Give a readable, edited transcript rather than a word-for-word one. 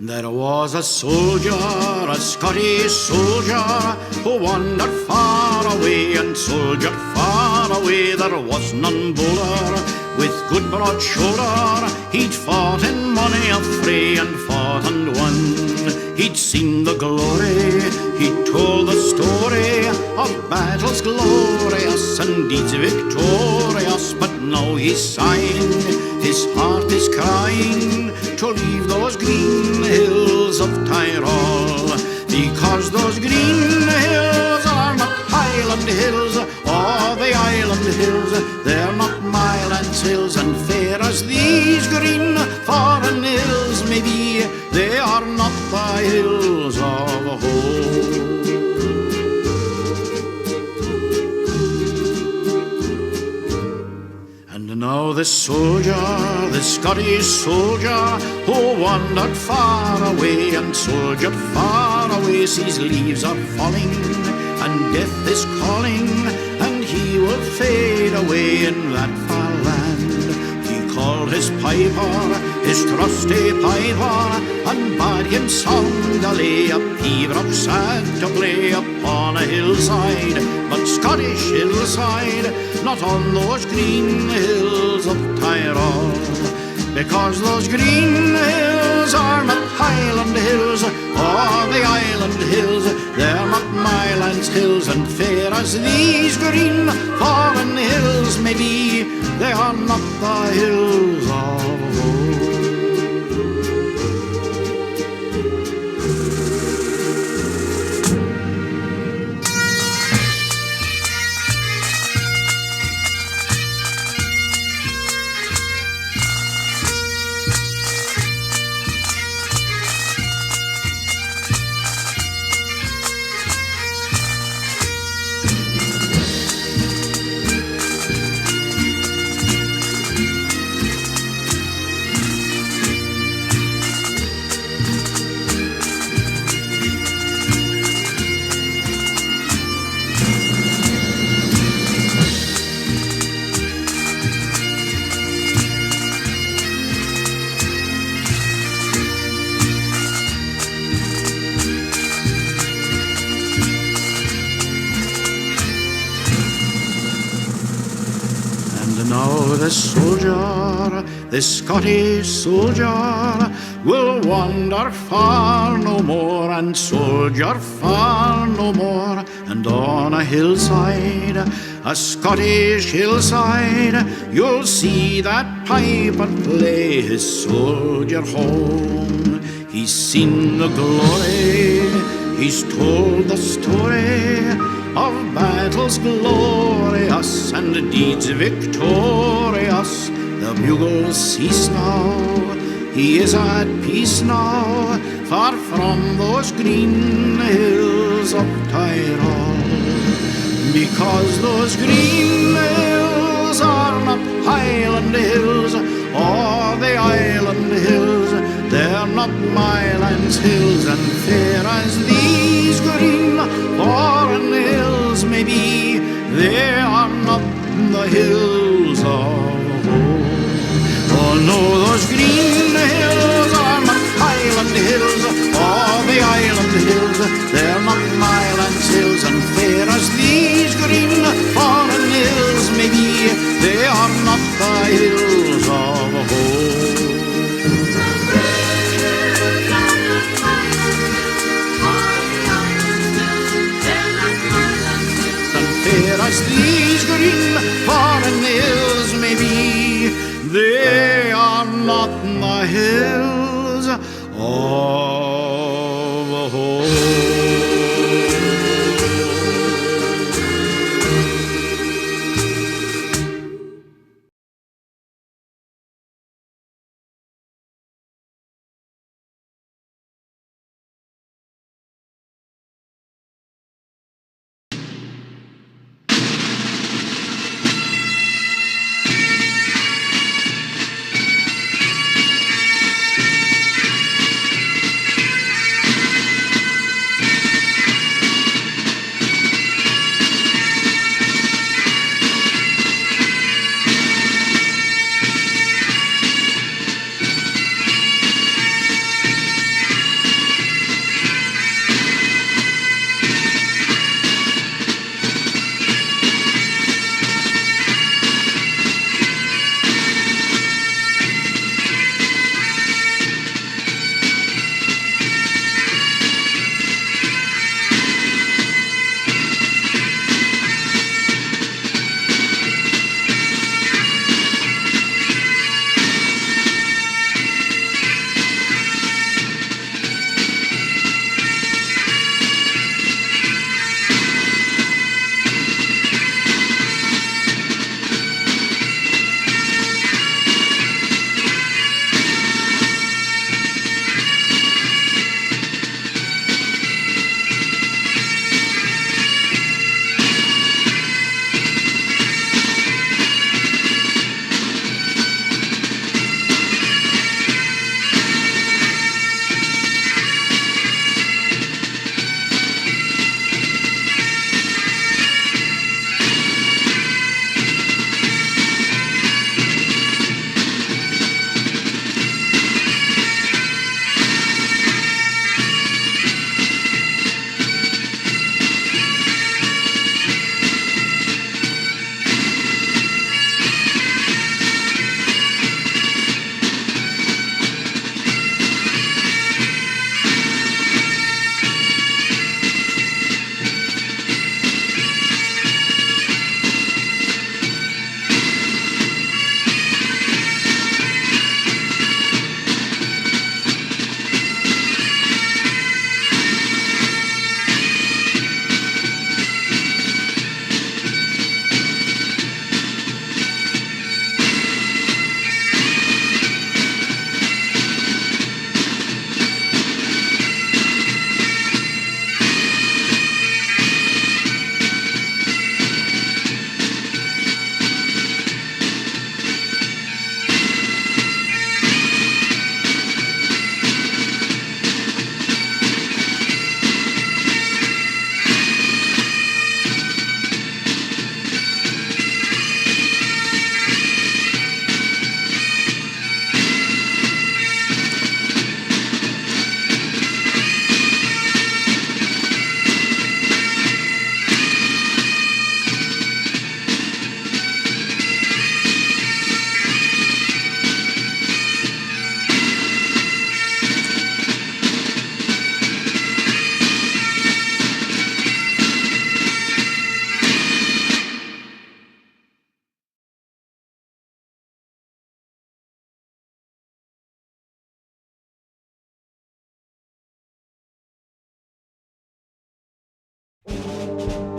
There was a soldier, a Scottish soldier, who wandered far away and soldiered far away. There was none bolder, with good broad shoulder. He'd fought in many a fray and fought and won. He'd seen the glory, he'd told the story of battles glorious and deeds victorious, but now he's sighing, his heart is crying to leave those green hills of Tyrol, because those green hills are not Highland hills or the island hills. They're not Mylands hills, and fair as these green foreign hills may be, they are not the hills of home. And now the soldier, the Scottish soldier, who wandered far away and soldiered far away, sees leaves are falling and death is calling, and he will fade away in that far land. He called his piper, his trusty piper, and bade him sound a lay, a pibroch sad to play upon a hillside, but Scottish hillside, not on those green hills of Tyrol, because those green hills are not Highland hills or the island hills. They're not Mylands hills, and fair as these green foreign hills may be, they are not the hills of home. The soldier, the Scottish soldier, will wander far no more and soldier far no more, and on a hillside, a Scottish hillside, you'll see that piper play his soldier home. He's seen the glory, he's told the story of battles glorious and deeds victorious. The bugles cease now, he is at peace now, far from those green hills of Tyrol, because those green hills are not Highland hills or the island hills. They're not Mylands hills, and fair as these green foreign hills may be, they are not the hills of home. Oh no, those green hills are not Highland hills or the island hills. They're not Mylands hills, and fair as these green foreign hills may be, they are not the hills of home. Fair as these green foreign hills may be, they are not the hills of home. you.